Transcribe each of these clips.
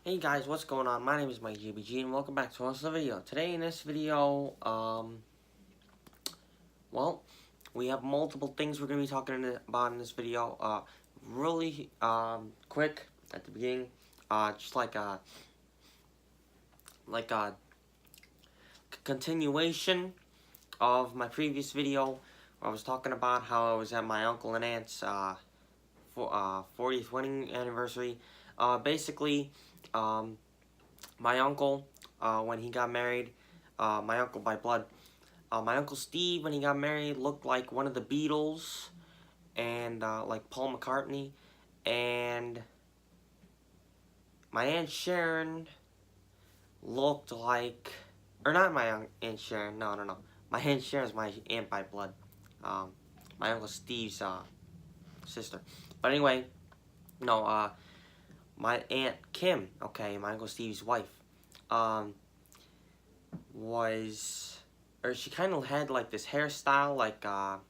Hey guys, what's going on? My name is Mike GBG and welcome back to another video. Today in this video, well, we have multiple things we're going to be talking about in this video. Really, quick at the beginning, just like a continuation of my previous video where I was talking about how I was at my uncle and aunt's, 40th wedding anniversary. Basically, my uncle, when he got married, my uncle by blood, my uncle Steve, when he got married, looked like one of the Beatles and like Paul McCartney. And my Aunt Sharon looked like, or not my Aunt Sharon, no. My Aunt Sharon's my aunt by blood. My Uncle Steve's sister. But anyway, no, my Aunt Kim, okay, my Uncle Steve's wife, was, or she kind of had like this hairstyle, like, kind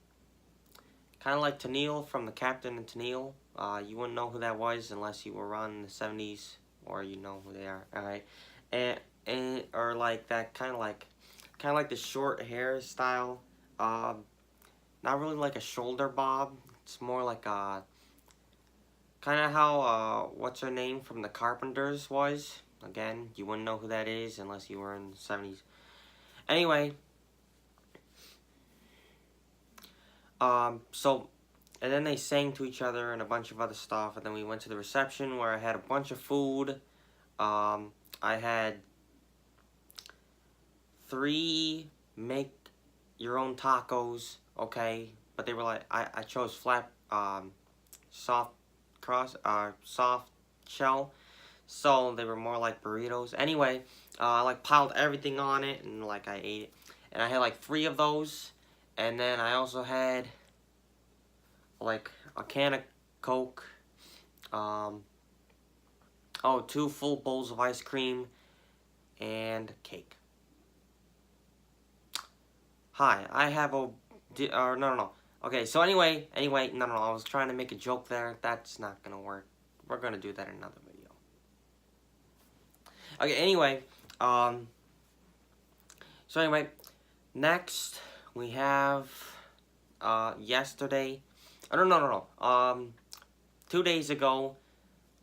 of like Tennille from the Captain and Tennille. You wouldn't know who that was unless you were around in the 70s, or you know who they are, alright? And, or like that kind of like the short hairstyle, not really like a shoulder bob, it's more like a, kind of how, what's her name from the Carpenters was. Again, you wouldn't know who that is unless you were in the 70s. Anyway, so, and then they sang to each other and a bunch of other stuff, and then we went to the reception where I had a bunch of food. I had 3 make your own tacos, okay, but they were like, I chose flat, soft shell, so they were more like burritos. Anyway, I like piled everything on it and like I ate it, and I had like 3 of those, and then I also had like a can of Coke, 2 full bowls of ice cream, and cake. Hi, I have a, no. Okay, so anyway, no, I was trying to make a joke there. That's not gonna work. We're gonna do that in another video. Okay, anyway, so anyway, next we have, yesterday, oh, no, 2 days ago,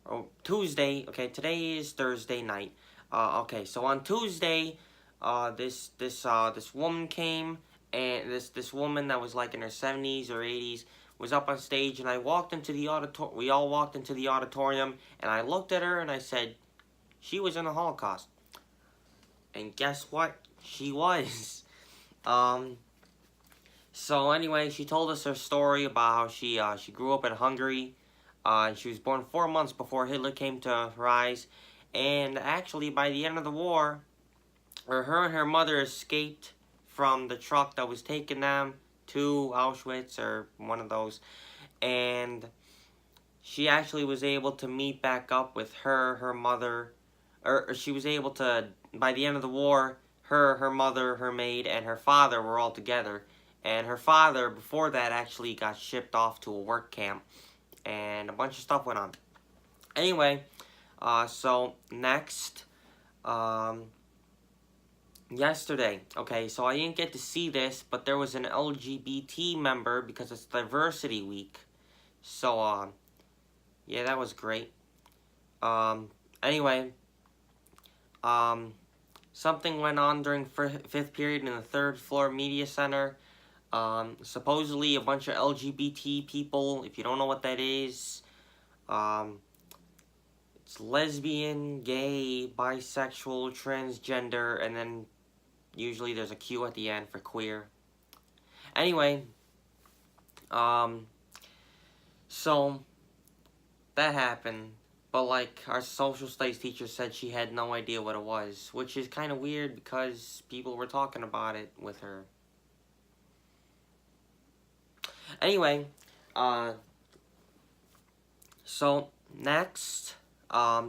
or Tuesday, okay, today is Thursday night, okay, so on Tuesday, this woman came, and this woman that was like in her 70s or 80s was up on stage, and I walked into the we all walked into the auditorium, and I looked at her, and I said, she was in the Holocaust. And guess what? She was. So anyway, she told us her story about how she grew up in Hungary. She was born 4 months before Hitler came to rise. And actually, by the end of the war, her and her mother escaped from the truck that was taking them to Auschwitz, or one of those. And she actually was able to meet back up with her mother, or she was able to, by the end of the war, her mother, her maid, and her father were all together. And her father, before that, actually got shipped off to a work camp. And a bunch of stuff went on. Anyway, so next, yesterday, okay, so I didn't get to see this, but there was an LGBT member because it's Diversity Week. So, yeah, that was great. Anyway, something went on during 5th period in the 3rd floor media center. Supposedly a bunch of LGBT people, if you don't know what that is, it's lesbian, gay, bisexual, transgender, and then usually there's a Q at the end for queer. Anyway, so that happened, but like our social studies teacher said she had no idea what it was, which is kind of weird because people were talking about it with her. Anyway, so next,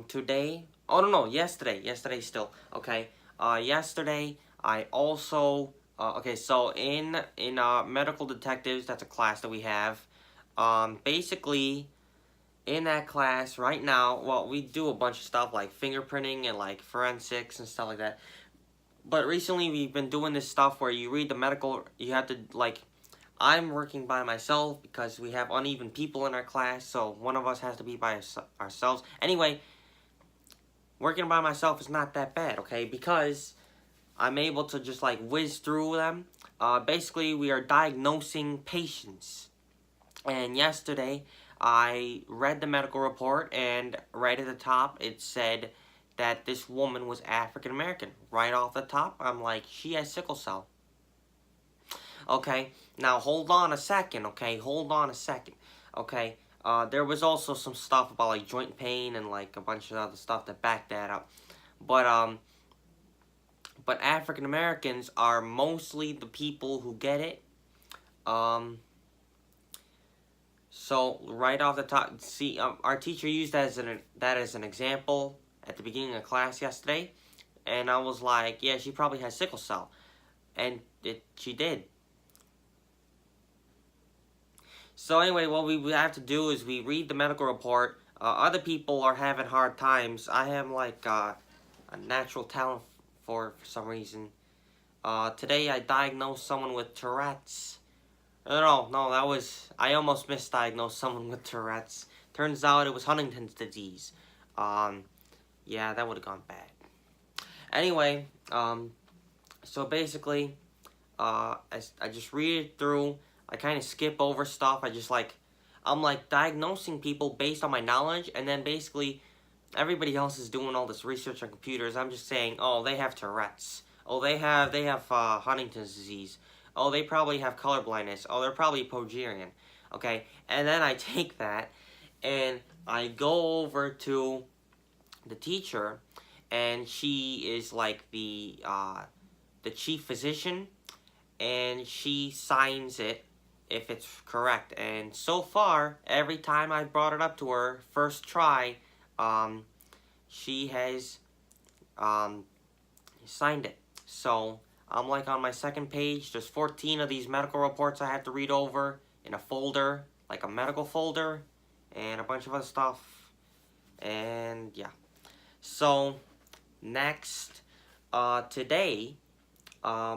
today, oh no, yesterday still, okay, yesterday, I also, okay, so in medical detectives, that's a class that we have, basically, in that class right now, well, we do a bunch of stuff like fingerprinting and like forensics and stuff like that. But recently we've been doing this stuff where you read the medical, you have to like, I'm working by myself because we have uneven people in our class, so one of us has to be by ourselves. Anyway, working by myself is not that bad, okay? Because I'm able to just like whiz through them. Basically, we are diagnosing patients. And yesterday, I read the medical report, and right at the top, it said that this woman was African American. Right off the top, I'm like, she has sickle cell. Okay, now hold on a second, okay? Hold on a second, okay? There was also some stuff about like joint pain and like a bunch of other stuff that backed that up. But African Americans are mostly the people who get it. So right off the top, see, our teacher used that as an example at the beginning of class yesterday, and I was like, yeah, she probably has sickle cell, and she did. So anyway, what we have to do is we read the medical report. Other people are having hard times. I have like a natural talent for some reason. Today I diagnosed someone with Tourette's. No, that was, I almost misdiagnosed someone with Tourette's. Turns out it was Huntington's disease. Yeah, that would have gone bad. Anyway, so basically, I just read it through. I kind of skip over stuff. I'm like diagnosing people based on my knowledge, and then basically everybody else is doing all this research on computers. I'm just saying, oh, they have Tourette's. Oh, they have Huntington's disease. Oh, they probably have color blindness. Oh, they're probably Pogerian. Okay, and then I take that and I go over to the teacher, and she is like the chief physician, and she signs it if it's correct. And so far, every time I brought it up to her, first try, she has signed it. So I'm like on my second page. There's 14 of these medical reports I have to read over in a folder, like a medical folder, and a bunch of other stuff. And yeah. So next, today, yeah,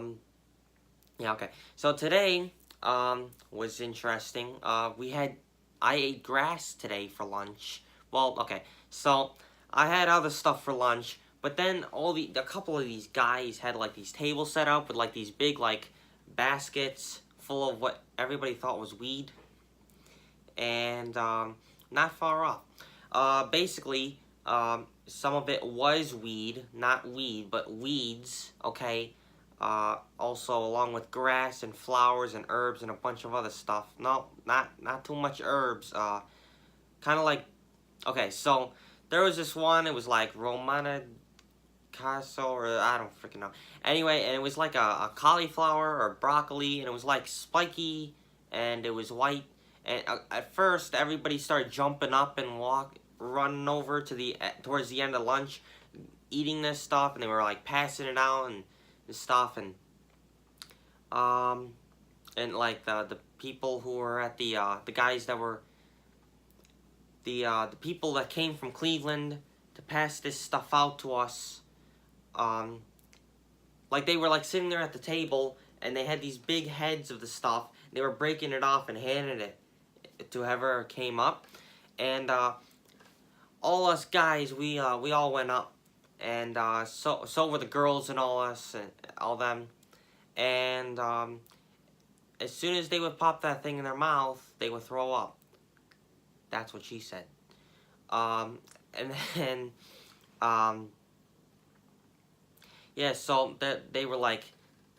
okay. So today, was interesting. I ate grass today for lunch. Well, okay. So I had other stuff for lunch, but then a couple of these guys had like these tables set up with like these big like baskets full of what everybody thought was weed, and not far off. Basically, some of it was weed, not weed, but weeds. Okay. Also along with grass and flowers and herbs and a bunch of other stuff. No, not too much herbs. Kind of like, okay, so there was this one. It was like Romana Caso, or I don't freaking know. Anyway, and it was like a cauliflower or broccoli, and it was like spiky, and it was white. And at first, everybody started jumping up and running over to towards the end of lunch, eating this stuff, and they were like passing it out and this stuff, and like the people who were at the guys that were the people that came from Cleveland to pass this stuff out to us. Like they were like sitting there at the table, and they had these big heads of the stuff. And they were breaking it off and handing it to whoever came up, and all us guys, we all went up, and so were the girls and all us and all them, and as soon as they would pop that thing in their mouth, they would throw up. That's what she said. And then yeah, so that they were like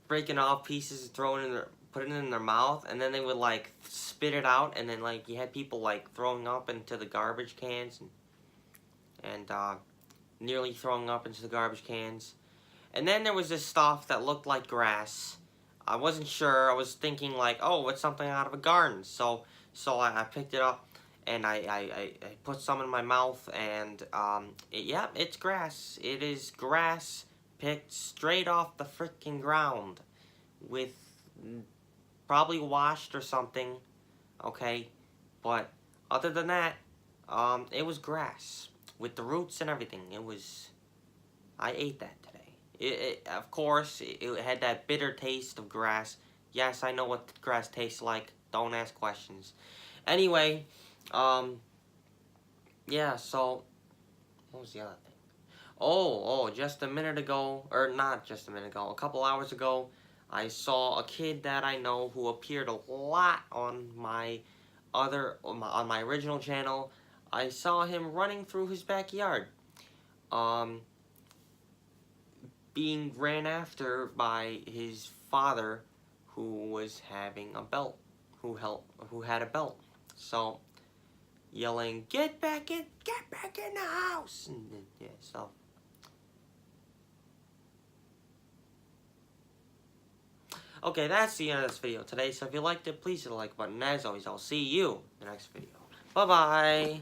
breaking off pieces and putting it in their mouth, and then they would like spit it out, and then like you had people like throwing up into the garbage cans, and nearly throwing up into the garbage cans. And then there was this stuff that looked like grass. I wasn't sure. I was thinking like, oh, it's something out of a garden. So I picked it up, and I put some in my mouth, and yeah, it's grass. It is grass picked straight off the freaking ground, with probably washed or something. Okay, but other than that, It was grass with the roots and everything. I ate that today. Of course, it had that bitter taste of grass. Yes, I know what grass tastes like. Don't ask questions. Anyway, yeah, so, what was the other thing? Just a minute ago, or not just a minute ago, a couple hours ago, I saw a kid that I know who appeared a lot on on my original channel. I saw him running through his backyard, um, being ran after by his father, who was having a belt, who had a belt. So, yelling, get back in the house!" And, yeah, so. Okay, that's the end of this video today, so if you liked it, please hit the like button. As always, I'll see you in the next video. Bye-bye!